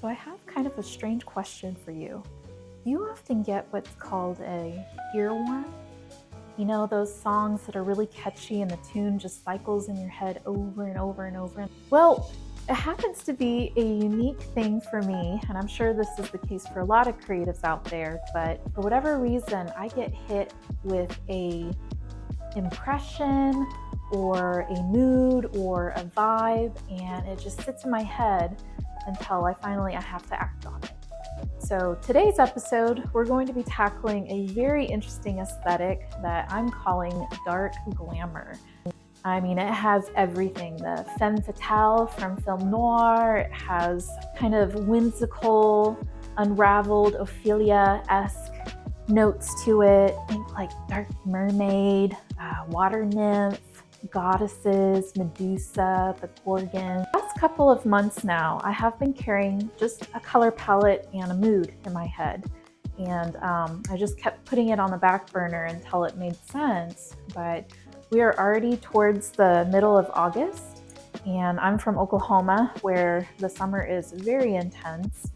So I have kind of a strange question for you. Do you often get what's called a earworm? You know, those songs that are really catchy and the tune just cycles in your head over and over and over. Well, it happens to be a unique thing for me, and I'm sure this is the case for a lot of creatives out there, but for whatever reason, I get hit with a impression or a mood or a vibe, and it just sits in my head until I have to act on it. So today's episode, we're going to be tackling a very interesting aesthetic that I'm calling dark glamour. I mean, it has everything. The Femme Fatale from film noir. It has kind of whimsical, unraveled Ophelia-esque notes to it. Think like dark mermaid, water nymph, goddesses, Medusa, the Gorgon. The last couple of months now, I have been carrying just a color palette and a mood in my head. And I just kept putting it on the back burner until it made sense. But we are already towards the middle of August, and I'm from Oklahoma, where the summer is very intense.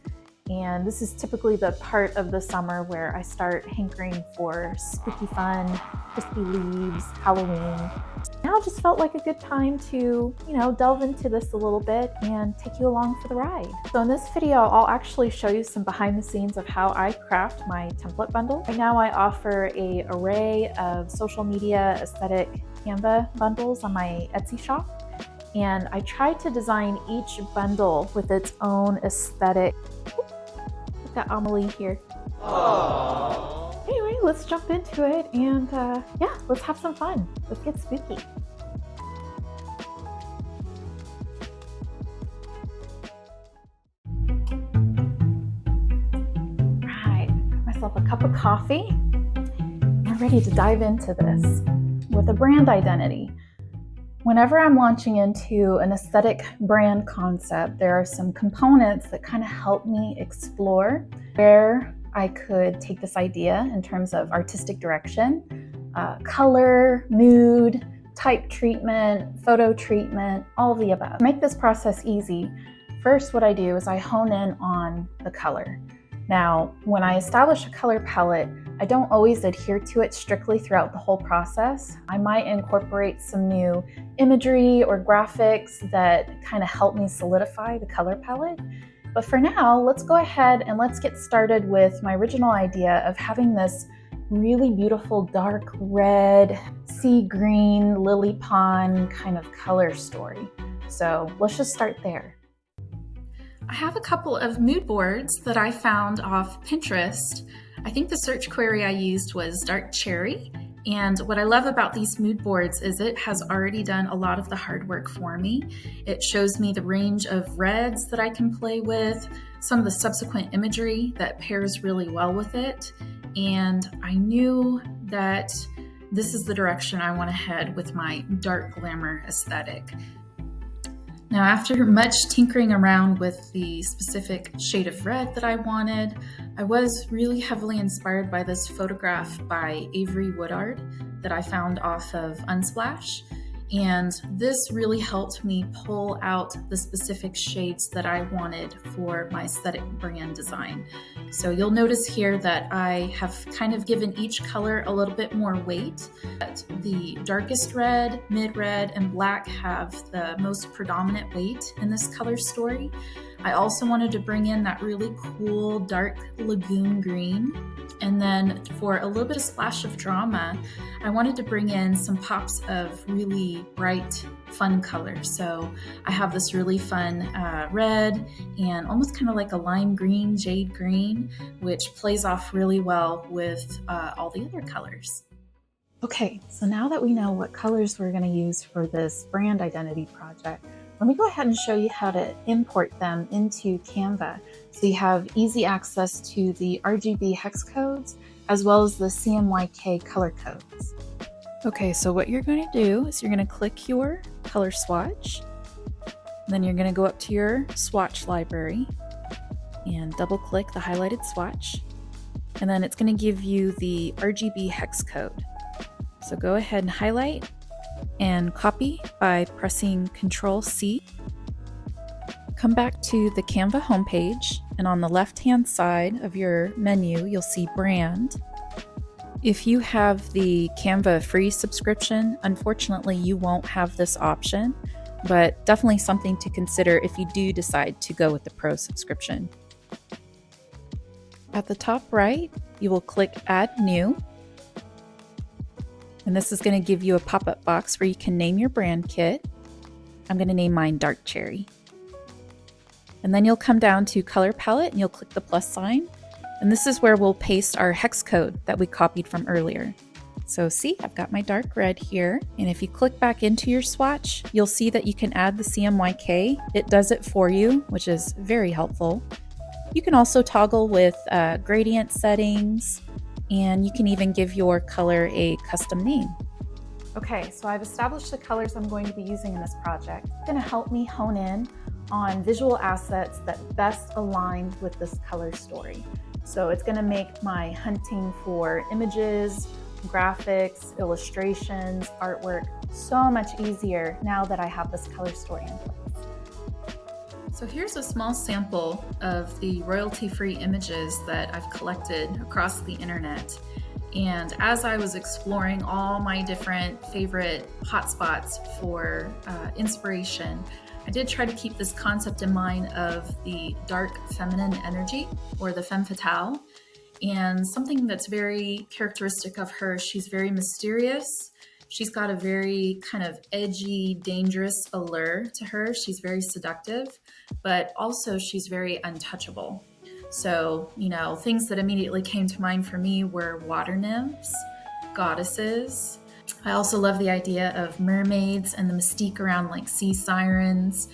And this is typically the part of the summer where I start hankering for spooky fun, crispy leaves, Halloween. Now it just felt like a good time to, delve into this a little bit and take you along for the ride. So in this video, I'll actually show you some behind the scenes of how I craft my template bundle. Right now I offer an array of social media aesthetic Canva bundles on my Etsy shop. And I try to design each bundle with its own aesthetic. Got Amelie here. Aww. Anyway, let's jump into it and let's have some fun. Let's get spooky. Right, got myself a cup of coffee. I'm ready to dive into this with a brand identity. Whenever I'm launching into an aesthetic brand concept, there are some components that kind of help me explore where I could take this idea in terms of artistic direction, color, mood, type treatment, photo treatment, all of the above. To make this process easy, first what I do is I hone in on the color. Now, when I establish a color palette, I don't always adhere to it strictly throughout the whole process. I might incorporate some new imagery or graphics that kind of help me solidify the color palette. But for now, let's go ahead and let's get started with my original idea of having this really beautiful dark red, sea green, lily pond kind of color story. So let's just start there. I have a couple of mood boards that I found off Pinterest. I think the search query I used was dark cherry. And what I love about these mood boards is it has already done a lot of the hard work for me. It shows me the range of reds that I can play with, some of the subsequent imagery that pairs really well with it. And I knew that this is the direction I want to head with my dark glamour aesthetic. Now, after much tinkering around with the specific shade of red that I wanted, I was really heavily inspired by this photograph by Avery Woodard that I found off of Unsplash. And this really helped me pull out the specific shades that I wanted for my aesthetic brand design. So you'll notice here that I have kind of given each color a little bit more weight. But the darkest red, mid-red, and black have the most predominant weight in this color story. I also wanted to bring in that really cool dark lagoon green. And then for a little bit of splash of drama, I wanted to bring in some pops of really bright, fun colors. So I have this really fun red and almost kind of like a lime green, jade green, which plays off really well with all the other colors. Okay, so now that we know what colors we're going to use for this brand identity project, let me go ahead and show you how to import them into Canva so you have easy access to the RGB hex codes as well as the CMYK color codes. Okay, so what you're going to do is you're going to click your color swatch, then you're going to go up to your swatch library and double click the highlighted swatch, and then it's going to give you the RGB hex code. So go ahead and highlight and copy by pressing Ctrl+C. Come back to the Canva homepage, and on the left-hand side of your menu, you'll see Brand. If you have the Canva free subscription, unfortunately, you won't have this option, but definitely something to consider if you do decide to go with the Pro subscription. At the top right, you will click Add New, and this is going to give you a pop-up box where you can name your brand kit. I'm going to name mine Dark Cherry. And then you'll come down to Color Palette and you'll click the plus sign. And this is where we'll paste our hex code that we copied from earlier. So see, I've got my dark red here. And if you click back into your swatch, you'll see that you can add the CMYK. It does it for you, which is very helpful. You can also toggle with gradient settings, and you can even give your color a custom name. Okay, so I've established the colors I'm going to be using in this project. It's going to help me hone in on visual assets that best align with this color story. So it's going to make my hunting for images, graphics, illustrations, artwork so much easier now that I have this color story in place. So here's a small sample of the royalty-free images that I've collected across the internet. And as I was exploring all my different favorite hotspots for inspiration, I did try to keep this concept in mind of the dark feminine energy, or the Femme Fatale. And something that's very characteristic of her, she's very mysterious. She's got a very kind of edgy, dangerous allure to her. She's very seductive, but also she's very untouchable. So, things that immediately came to mind for me were water nymphs, goddesses. I also love the idea of mermaids and the mystique around like sea sirens.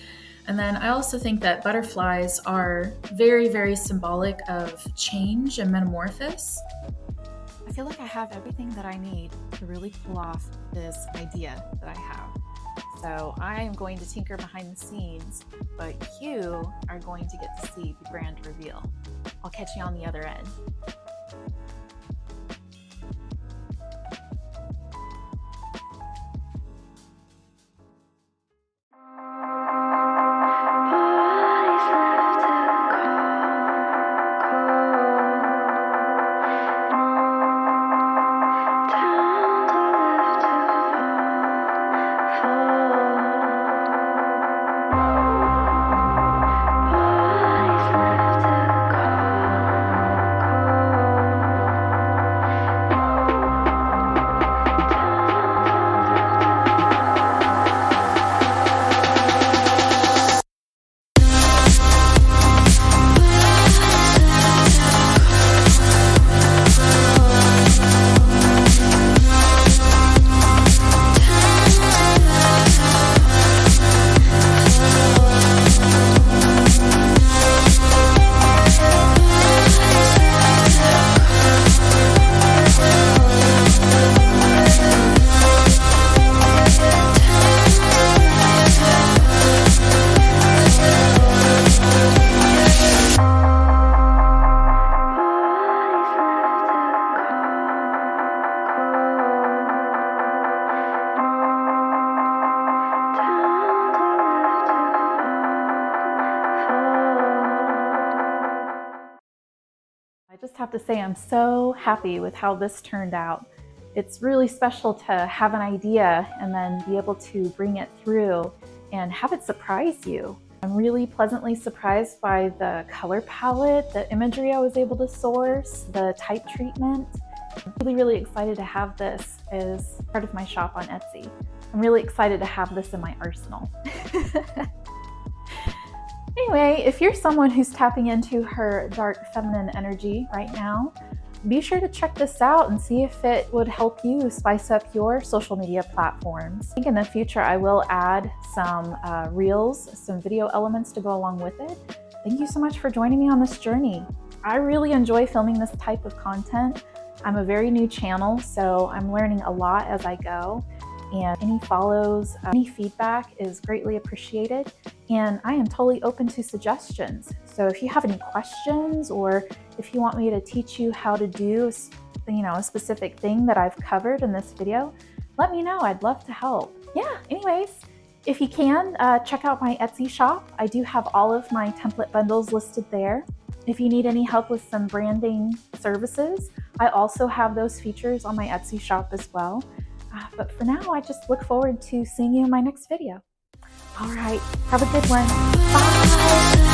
And then I also think that butterflies are very, very symbolic of change and metamorphosis. I feel like I have everything that I need to really pull off this idea that I have. So I am going to tinker behind the scenes, but you are going to get to see the grand reveal. I'll catch you on the other end. I just have to say I'm so happy with how this turned out. It's really special to have an idea and then be able to bring it through and have it surprise you. I'm really pleasantly surprised by the color palette, the imagery I was able to source, the type treatment. I'm really, really excited to have this as part of my shop on Etsy. I'm really excited to have this in my arsenal. Anyway, if you're someone who's tapping into her dark feminine energy right now, be sure to check this out and see if it would help you spice up your social media platforms. I think in the future I will add some reels, some video elements to go along with it. Thank you so much for joining me on this journey. I really enjoy filming this type of content. I'm a very new channel, so I'm learning a lot as I go. And any follows, any feedback is greatly appreciated. And I am totally open to suggestions. So if you have any questions, or if you want me to teach you how to do, a specific thing that I've covered in this video, let me know. I'd love to help. Yeah, anyways, If you can, check out my Etsy shop. I do have all of my template bundles listed there. If you need any help with some branding services, I also have those features on my Etsy shop as well. But for now, I just look forward to seeing you in my next video. All right, have a good one. Bye.